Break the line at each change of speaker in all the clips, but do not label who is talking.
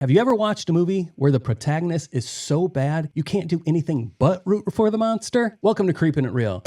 Have you ever watched a movie where the protagonist is so bad you can't do anything but root for the monster? Welcome to Creepin' It Real.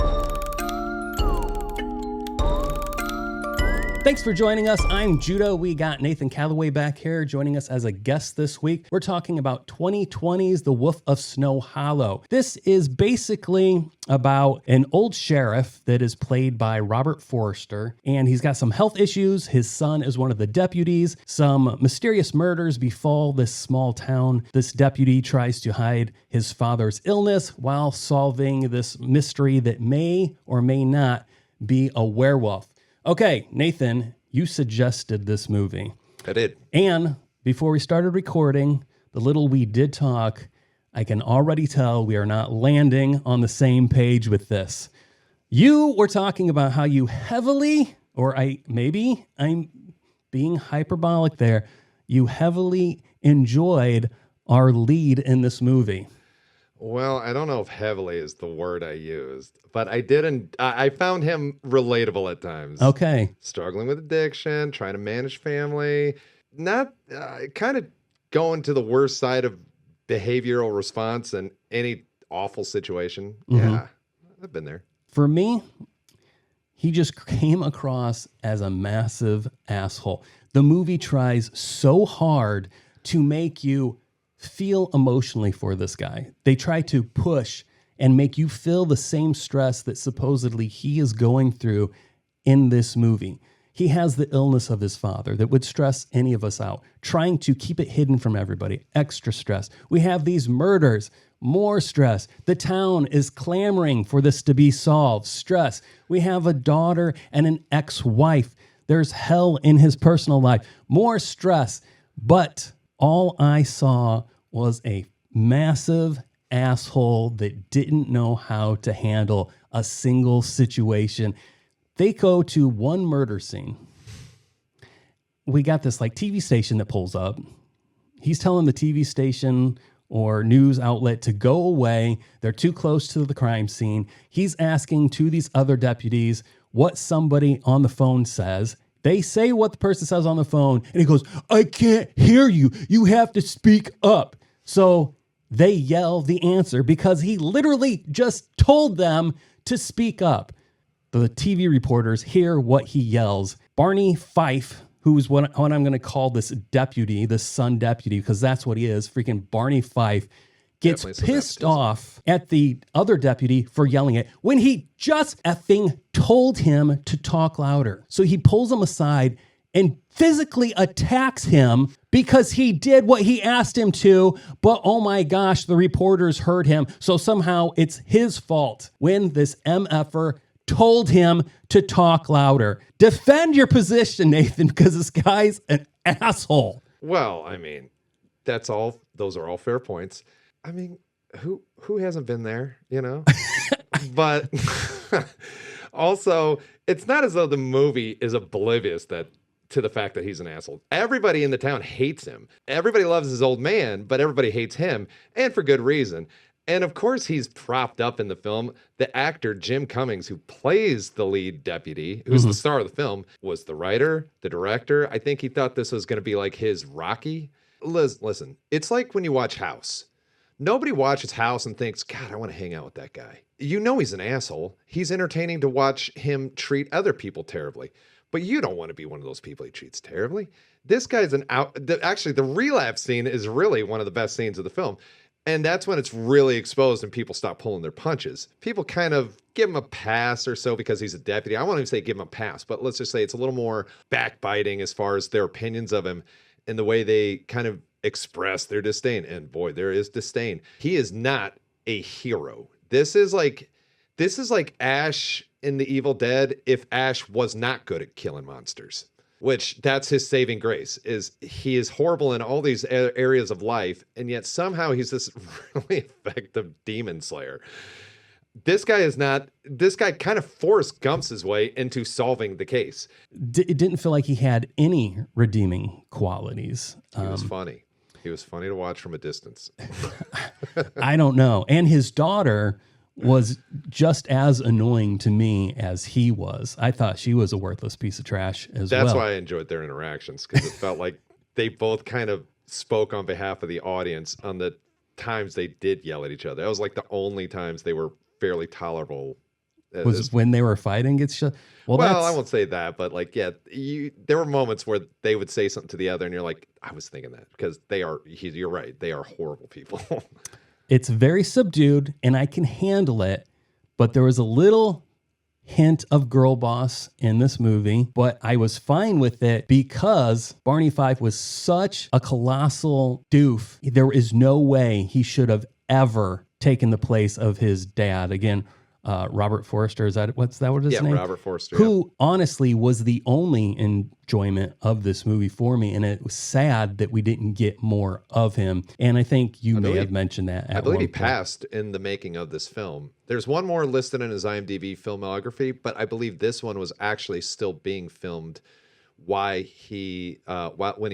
Thanks for joining us. I'm Judah. We got Nathan Calloway back here joining us as a guest this week. We're talking about 2020's The Wolf of Snow Hollow. This is basically about an old sheriff that is played by Robert Forster, and he's got some health issues. His son is one of the deputies. Some mysterious murders befall this small town. This deputy tries to hide his father's illness while solving this mystery that may or may not be a werewolf. Okay, Nathan, you suggested this movie.
I did.
And before we started recording, the little we did talk, I can already tell we are not landing on the same page with this. You were talking about how you heavily, or I'm being hyperbolic there, you heavily enjoyed our lead in this movie.
Well, I don't know if heavily is the word I used, but I found him relatable at times.
Okay.
Struggling with addiction, trying to manage family, not kind of going to the worst side of behavioral response in any awful situation. Mm-hmm. Yeah, I've been there.
For me, he just came across as a massive asshole. The movie tries so hard to make you feel emotionally for this guy. They try to push and make you feel the same stress that supposedly he is going through in this movie. He has the illness of his father that would stress any of us out, trying to keep it hidden from everybody. Extra stress. We have these murders, more stress. The town is clamoring for this to be solved. Stress. We have a daughter and an ex-wife. There's hell in his personal life. More stress. But all I saw was a massive asshole that didn't know how to handle a single situation. They go to one murder scene. We got this like TV station that pulls up. He's telling the TV station or news outlet to go away. They're too close to the crime scene. He's asking to these other deputies what somebody on the phone says. They say what the person says on the phone, and he goes, "I can't hear you. You have to speak up." So they yell the answer because he literally just told them to speak up. The TV reporters hear what he yells. Barney Fife, who's what I'm going to call this deputy, this son deputy, because that's what he is, freaking Barney Fife, gets pissed off at the other deputy for yelling it when he just effing told him to talk louder. So he pulls him aside and physically attacks him because he did what he asked him to, but oh my gosh, the reporters heard him. So somehow it's his fault when this MFer told him to talk louder. Defend your position, Nathan, because this guy's an asshole.
Well, I mean, those are all fair points. I mean, who hasn't been there, you know? But also, it's not as though the movie is oblivious to the fact that he's an asshole. Everybody in the town hates him. Everybody loves his old man, but everybody hates him, and for good reason. And of course, he's propped up in the film. The actor, Jim Cummings, who plays the lead deputy, who's the star of the film, was the writer, the director. I think he thought this was going to be like his Rocky. Listen, it's like when you watch House. Nobody watches House and thinks, God, I want to hang out with that guy. You know he's an asshole. He's entertaining to watch him treat other people terribly. But you don't want to be one of those people he treats terribly. This guy's actually, the relapse scene is really one of the best scenes of the film. And that's when it's really exposed and people stop pulling their punches. People kind of give him a pass or so because he's a deputy. I won't even say give him a pass, but let's just say it's a little more backbiting as far as their opinions of him and the way they kind of express their disdain. And boy, there is disdain. He is not a hero. This is like Ash in The Evil Dead if Ash was not good at killing monsters, which that's his saving grace, is he is horrible in all these areas of life, and yet somehow he's this really effective demon slayer. This guy kind of Forrest Gumps his way into solving the case.
It didn't feel like he had any redeeming qualities.
He was funny. He was funny to watch from a distance.
I don't know. And his daughter was just as annoying to me as he was. I thought she was a worthless piece of trash as well.
That's why I enjoyed their interactions, because it felt like they both kind of spoke on behalf of the audience on the times they did yell at each other. That was like the only times they were fairly tolerable.
Was when they were fighting. It's just
Well, I won't say that, but like, yeah, there were moments where they would say something to the other, and you're like, I was thinking that because you're right, they are horrible people.
It's very subdued, and I can handle it. But there was a little hint of girl boss in this movie, but I was fine with it because Barney Fife was such a colossal doof. There is no way he should have ever taken the place of his dad. Again, Robert Forster, what his name?
Yeah, Robert Forster.
Who honestly was the only enjoyment of this movie for me. And it was sad that we didn't get more of him. And I think you may have mentioned that.
I believe he passed in the making of this film. There's one more listed in his IMDb filmography, but I believe this one was actually still being filmed when he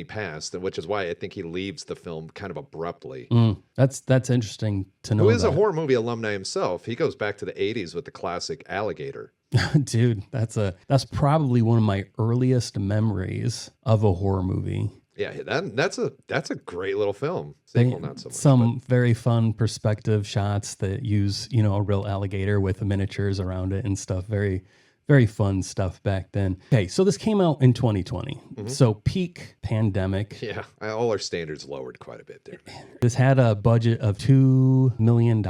passed, and which is why I think he leaves the film kind of abruptly.
That's interesting to know.
Who is a horror movie alumni himself? He goes back to the 80s with the classic Alligator.
Dude, that's probably one of my earliest memories of a horror movie.
Yeah, that's a great little film. Sequel, not so much.
Some very fun perspective shots that use, a real alligator with the miniatures around it and stuff. Very, very fun stuff back then. Okay, so this came out in 2020. So peak pandemic.
Yeah, all our standards lowered quite a bit there.
This had a budget of $2 million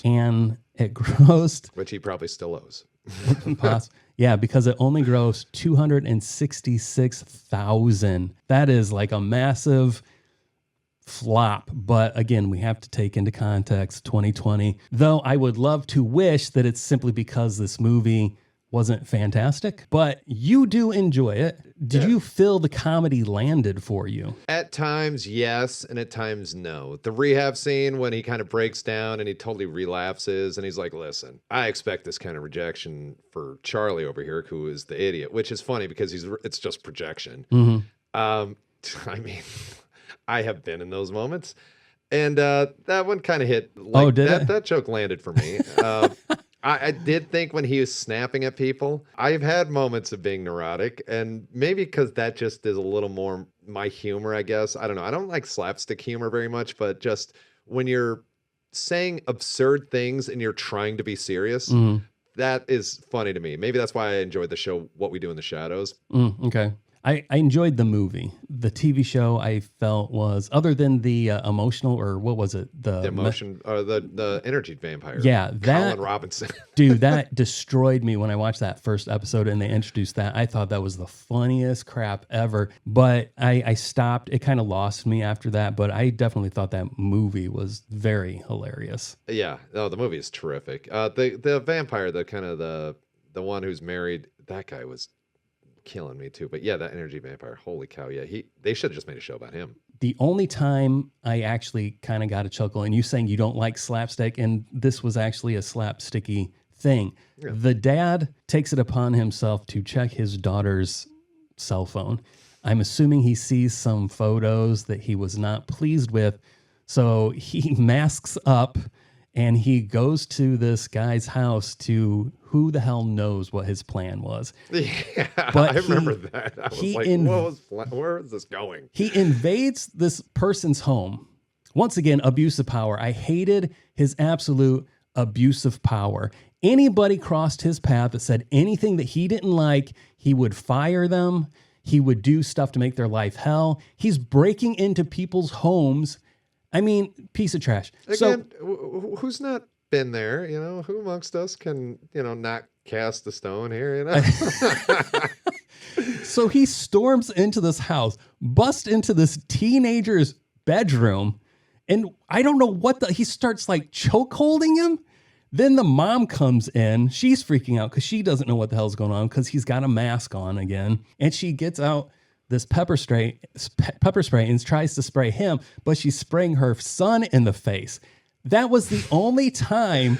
and it grossed...
Which he probably still owes.
Yeah, because it only grossed $266,000. That is like a massive flop. But again, we have to take into context 2020. Though I would love to wish that it's simply because this movie wasn't fantastic, but you do enjoy it. Did you feel the comedy landed for you?
At times, yes, and at times, no. The rehab scene when he kind of breaks down and he totally relapses and he's like, listen, I expect this kind of rejection for Charlie over here, who is the idiot, which is funny because it's just projection. I mean, I have been in those moments. And that one kind of hit. Like, that joke landed for me. I did think when he was snapping at people, I've had moments of being neurotic, and maybe because that just is a little more my humor, I guess. I don't know. I don't like slapstick humor very much, but just when you're saying absurd things and you're trying to be serious, that is funny to me. Maybe that's why I enjoyed the show What We Do in the Shadows.
Okay. I enjoyed the movie. The TV show I felt was, other than the emotional, or what was it? The
emotion, or the energy vampire.
Yeah,
Colin Robinson.
Dude, that destroyed me when I watched that first episode and they introduced that. I thought that was the funniest crap ever. But I stopped. It kind of lost me after that. But I definitely thought that movie was very hilarious.
Yeah, the movie is terrific. The vampire, the one who's married, that guy was killing me too. But yeah, that energy vampire, holy cow. Yeah, they should have just made a show about him.
The only time I actually kind of got a chuckle, and you saying you don't like slapstick, and this was actually a slapsticky thing. Yeah. The dad takes it upon himself to check his daughter's cell phone. I'm assuming he sees some photos that he was not pleased with. So he masks up and he goes to this guy's house to, who the hell knows what his plan was.
Yeah, but I remember that. I was like, where is this going?
He invades this person's home. Once again, abuse of power. I hated his absolute abuse of power. Anybody crossed his path that said anything that he didn't like, he would fire them. He would do stuff to make their life hell. He's breaking into people's homes. I mean, piece of trash.
Again, who's not been there? Who amongst us can, not cast a stone here?
So he storms into this house, busts into this teenager's bedroom, and I don't know he starts like choke holding him. Then the mom comes in. She's freaking out because she doesn't know what the hell's going on because he's got a mask on again. And she gets out this pepper spray and tries to spray him, but she's spraying her son in the face. That was the only time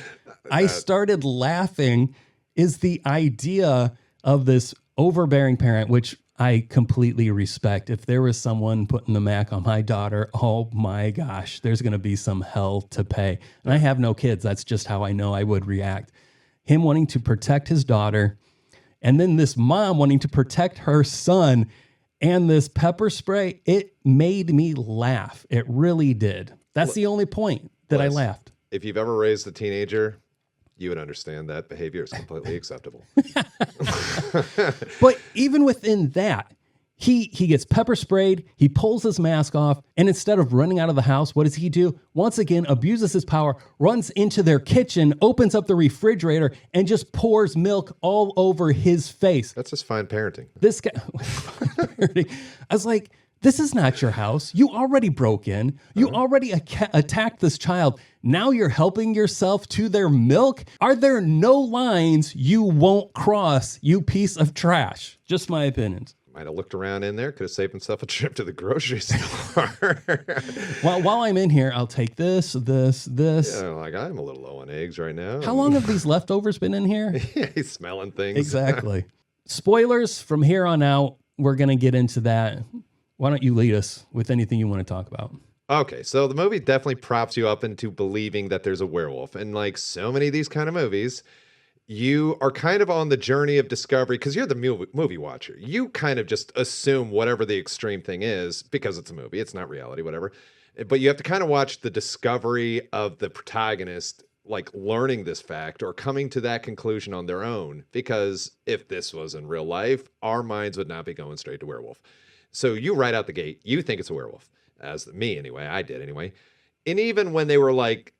I started laughing, is the idea of this overbearing parent, which I completely respect. If there was someone putting the Mac on my daughter, oh my gosh, there's going to be some hell to pay. And I have no kids. That's just how I know I would react. Him wanting to protect his daughter, and then this mom wanting to protect her son. And this pepper spray, it made me laugh. It really did. That's the only point that I
Les,
laughed.
If you've ever raised a teenager, you would understand that behavior is completely acceptable.
But even within that, he gets pepper sprayed, he pulls his mask off, and instead of running out of the house, what does he do? Once again, abuses his power, runs into their kitchen, opens up the refrigerator, and just pours milk all over his face.
That's just fine parenting.
This guy, I was like, this is not your house. You already broke in. You already attacked this child. Now you're helping yourself to their milk? Are there no lines you won't cross, you piece of trash? Just my opinions.
Might have looked around in there, could have saved himself a trip to the grocery store.
While I'm in here, I'll take this.
Yeah, like I'm a little low on eggs right now.
How long have these leftovers been in here?
Yeah, he's smelling things.
Exactly. Spoilers from here on out. We're going to get into that. Why don't you lead us with anything you want to talk about?
Okay, so the movie definitely props you up into believing that there's a werewolf. And like so many of these kind of movies, you are kind of on the journey of discovery because you're the movie watcher. You kind of just assume whatever the extreme thing is because it's a movie. It's not reality, whatever. But you have to kind of watch the discovery of the protagonist, like learning this fact or coming to that conclusion on their own. Because if this was in real life, our minds would not be going straight to werewolf. So you right out the gate, you think it's a werewolf. As me anyway, I did anyway. And even when they were like,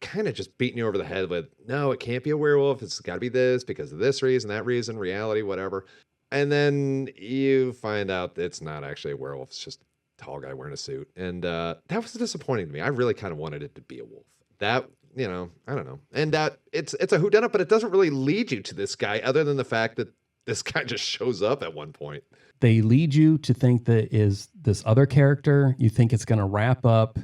kind of just beating you over the head with, no, it can't be a werewolf. It's got to be this because of this reason, that reason, reality, whatever. And then you find out it's not actually a werewolf. It's just a tall guy wearing a suit. And that was disappointing to me. I really kind of wanted it to be a wolf. That, you know, I don't know. And that it's a whodunit, but it doesn't really lead you to this guy other than the fact that this guy just shows up at one point.
They lead you to think that is this other character. You think it's going to wrap up.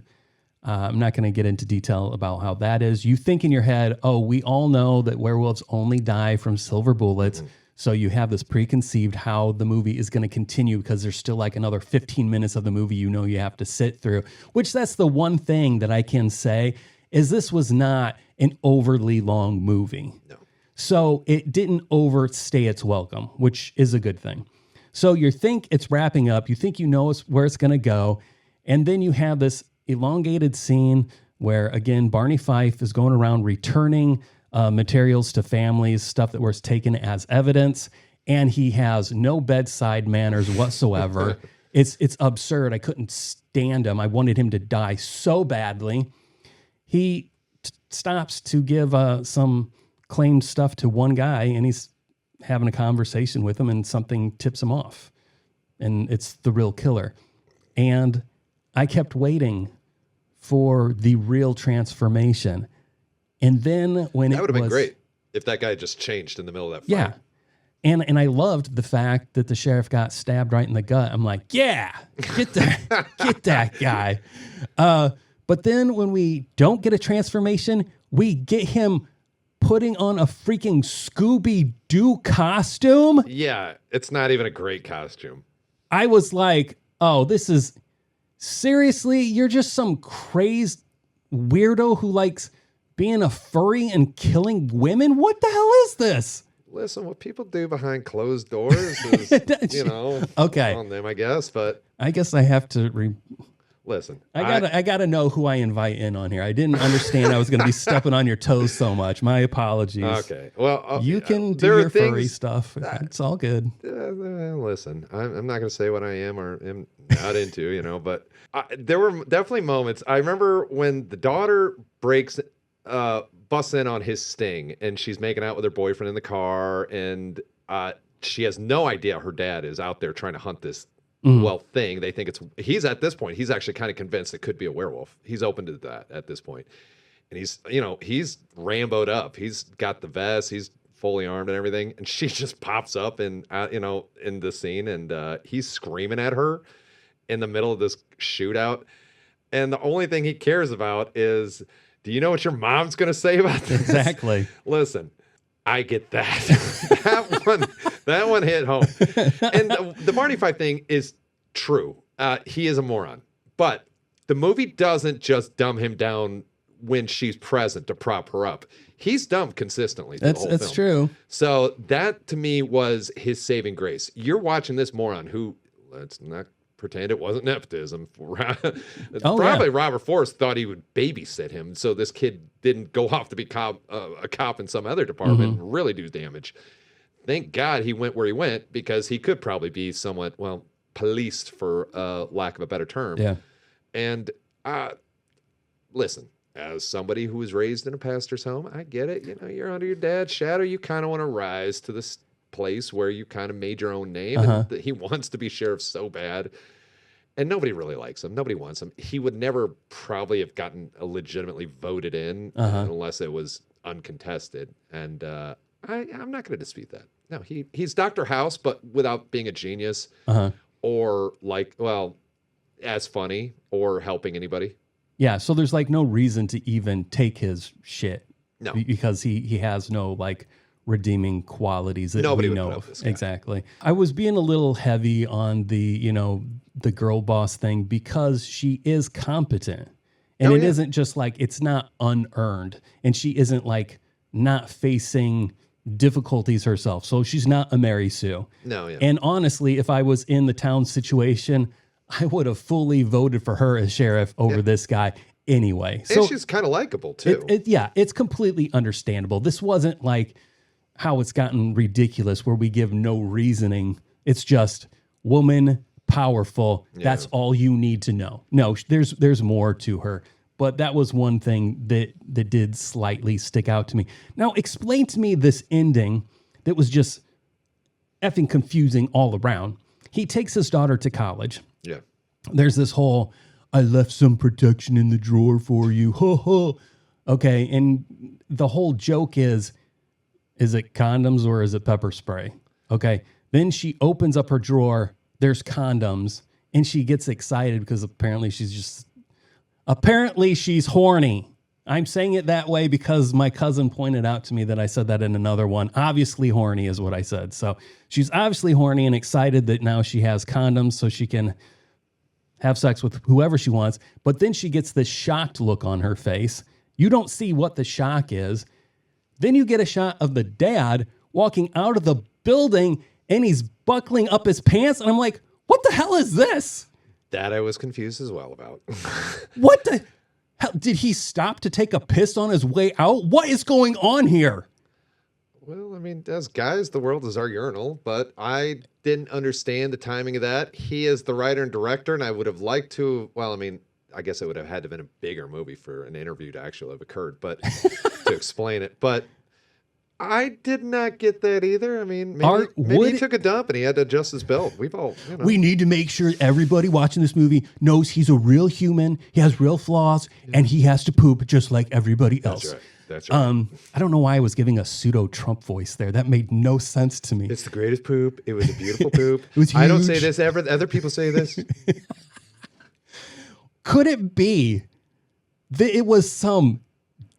I'm not going to get into detail about how that is. You think in your head, oh, we all know that werewolves only die from silver bullets. Mm-hmm. So you have this preconceived how the movie is going to continue because there's still like another 15 minutes of the movie you have to sit through, which that's the one thing that I can say is this was not an overly long movie.
No.
So it didn't overstay its welcome, which is a good thing. So you think it's wrapping up. You think you know where it's going to go. And then you have this elongated scene where, again, Barney Fife is going around returning materials to families, stuff that was taken as evidence, and he has no bedside manners whatsoever. It's absurd. I couldn't stand him. I wanted him to die so badly. He stops to give some claimed stuff to one guy, and he's having a conversation with him, and something tips him off, and it's the real killer. And I kept waiting for the real transformation. And then when
that would have been great if that guy just changed in the middle of that fight.
Yeah. And I loved the fact that the sheriff got stabbed right in the gut. I'm like, yeah, get that guy. But then when we don't get a transformation, we get him putting on a freaking Scooby-Doo costume.
Yeah, it's not even a great costume.
I was like, oh, this is... Seriously, you're just some crazed weirdo who likes being a furry and killing women? What the hell is this?
Listen, what people do behind closed doors is,
okay,
on them, I guess. But
I guess I have to
listen.
I gotta know who I invite in on here. I didn't understand I was going to be stepping on your toes so much. My apologies.
Okay, well,
you can do your furry stuff. It's all good.
Listen, I'm not going to say what I am or am not into, but there were definitely moments. I remember when the daughter busts in on his sting, and she's making out with her boyfriend in the car, and she has no idea her dad is out there trying to hunt this thing. They think he's at this point, he's actually kind of convinced it could be a werewolf. He's open to that at this point. And he's Rambo'd up. He's got the vest. He's fully armed and everything. And she just pops up and, in the scene, and he's screaming at her in the middle of this shootout. And the only thing he cares about is, do you know what your mom's going to say about this?
Exactly.
Listen, I get that. that one hit home. And the Barney Fife thing is true. He is a moron. But the movie doesn't just dumb him down when she's present to prop her up. He's dumb consistently. That's
true.
So that to me was his saving grace. You're watching this moron who let's not pretend it wasn't nepotism.
Oh,
Probably
yeah.
Robert Forrest thought he would babysit him, so this kid didn't go off to be a cop in some other department and really do damage. Thank God he went where he went, because he could probably be somewhat, well, policed, for lack of a better term.
Yeah.
And listen, as somebody who was raised in a pastor's home, I get it. You know, you're under your dad's shadow. You kind of want to rise to this place where you kind of made your own name. And he wants to be sheriff so bad. And nobody really likes him. Nobody wants him. He would never probably have gotten legitimately voted in unless it was uncontested. And I'm not going to dispute that. No, he's Dr. House, but without being a genius or as funny or helping anybody.
Yeah, so there's like no reason to even take his shit.
No.
Because he has no like redeeming qualities that
Nobody
we
would
know
put up
of.
this guy.
Exactly. I was being a little heavy on the girl boss thing because she is competent. And it isn't just like, it's not unearned. And she isn't like not facing difficulties herself. So she's not a Mary Sue.
No, yeah.
And honestly, if I was in the town situation, I would have fully voted for her as sheriff over this guy anyway. So
and she's kind of likable too.
it's completely understandable. This wasn't like how it's gotten ridiculous where we give no reasoning. It's just woman, powerful. That's all you need to know. No, there's more to her. But that was one thing that did slightly stick out to me. Now, explain to me this ending that was just effing confusing all around. He takes his daughter to college.
Yeah.
There's this whole, I left some protection in the drawer for you. Ho ho. Okay. And the whole joke is it condoms or is it pepper spray? Okay. Then she opens up her drawer. There's condoms and she gets excited because apparently she's horny. I'm saying it that way because my cousin pointed out to me that I said that in another one. Obviously horny is what I said. So she's obviously horny and excited that now she has condoms so she can have sex with whoever she wants. But then she gets this shocked look on her face. You don't see what the shock is. Then you get a shot of the dad walking out of the building and he's buckling up his pants. And I'm like, what the hell is this?
That I was confused as well about.
What the hell? Did he stop to take a piss on his way out? What is going on here?
Well, I mean, as guys, the world is our urinal, but I didn't understand the timing of that. He is the writer and director, and I would have liked to, well, I mean, I guess it would have had to have been a bigger movie for an interview to actually have occurred, but to explain it. But I did not get that either. I mean, maybe he took a dump and he had to adjust his belt. We've all,
We need to make sure everybody watching this movie knows he's a real human. He has real flaws, and he has to poop just like everybody else.
That's right. That's right.
I don't know why I was giving a pseudo Trump voice there. That made no sense to me.
It's the greatest poop. It was a beautiful poop.
It was
I don't
huge.
say this ever. Other people say this.
Could it be that it was some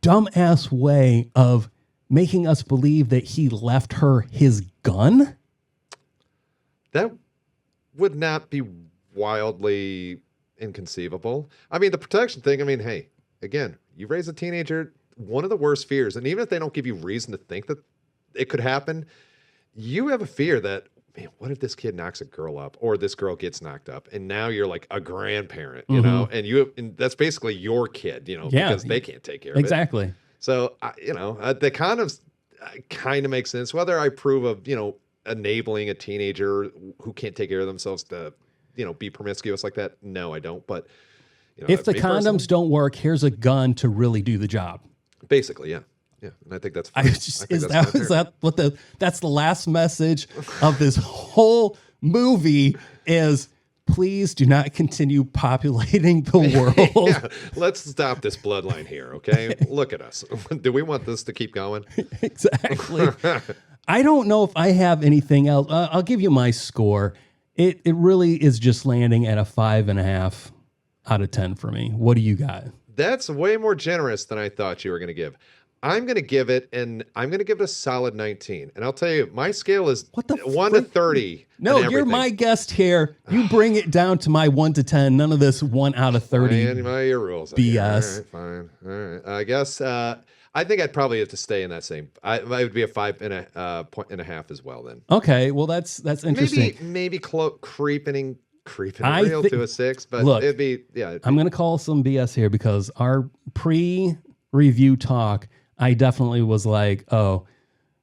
dumbass way of making us believe that he left her his gun?
That would not be wildly inconceivable. I mean, the protection thing, I mean, hey, again, you raise a teenager, one of the worst fears, and even if they don't give you reason to think that it could happen, you have a fear that, man, what if this kid knocks a girl up or this girl gets knocked up? And now you're like a grandparent, you know, and that's basically your kid, because they can't take care of it.
Exactly.
So, the condoms kind of make sense. Whether I approve of, enabling a teenager who can't take care of themselves to, be promiscuous like that. No, I don't. But,
if the condoms don't work, here's a gun to really do the job.
Basically, yeah. Yeah. And I think that's fine.
That's the last message of this whole movie is please do not continue populating the world.
Yeah, let's stop this bloodline here, okay? Look at us. Do we want this to keep going?
Exactly. I don't know if I have anything else. I'll give you my score. It really is just landing at a 5.5 out of 10 for me. What do you got?
That's way more generous than I thought you were going to give. I'm going to give it a solid 19. And I'll tell you, my scale is 1 to 30.
No, you're my guest here. You bring it down to my 1 to 10. None of this 1 out of 30.
My rules.
BS.
All right, fine. All right. I guess I think I'd probably have to stay in that same. I would be a 5.5 as well. Then
Okay, well that's interesting.
maybe creeping
I
real
thi-
to a 6, but
Look,
it'd be
I'm going to call some BS here because our pre-review talk, I definitely was like, oh,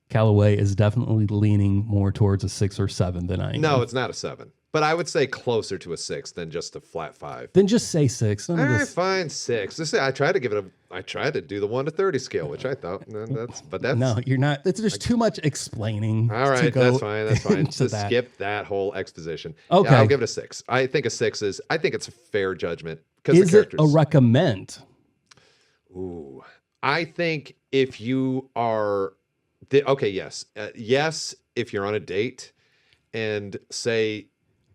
Callaway is definitely leaning more towards a 6 or 7 than I am.
No, it's not a 7, but I would say closer to a 6 than just a flat 5.
Then just say 6.
All right, fine, 6. I tried to give it I tried to do the 1 to 30 scale, which I thought that's
No, you're not. There's too much explaining.
all right. That's fine. That's fine.
into
Just
that.
skip that whole exposition.
Okay.
Yeah, I'll give it a 6. I think a 6 is. I think it's a fair judgment because the
Is it
characters.
a recommend?
Ooh, I think if you are, okay, yes, yes. If you're on a date, and say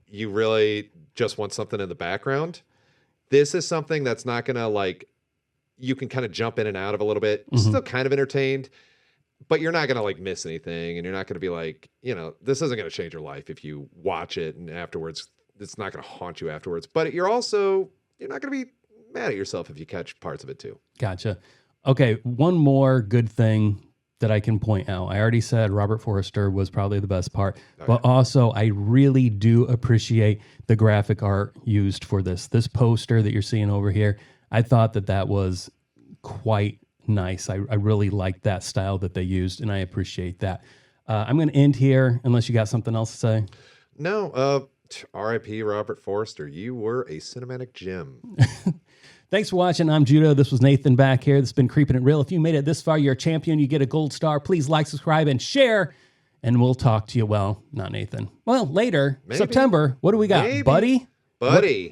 you really just want something in the background, this is something that's not gonna like. You can kind of jump in and out of a little bit. Still kind of entertained, but you're not gonna like miss anything, and you're not gonna be like, this isn't gonna change your life if you watch it and afterwards. It's not gonna haunt you afterwards. But you're not gonna be mad at yourself if you catch parts of it too.
Gotcha. Okay, one more good thing that I can point out. I already said Robert Forster was probably the best part, but also I really do appreciate the graphic art used for this. This poster that you're seeing over here, I thought that was quite nice. I really liked that style that they used, and I appreciate that. I'm going to end here unless you got something else to say.
No, R.I.P. Robert Forster. You were a cinematic gem.
Thanks for watching. I'm Judo. This was Nathan back here. This has been Creepin' It Real. If you made it this far, you're a champion. You get a gold star. Please like, subscribe, and share. And we'll talk to you. Well, not Nathan. Well, later,
Maybe.
September. What do we got?
Maybe.
Buddy?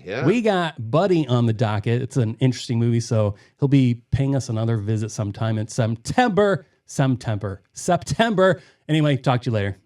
Yeah.
We got Buddy on the docket. It's an interesting movie, so he'll be paying us another visit sometime in September. Anyway, talk to you later.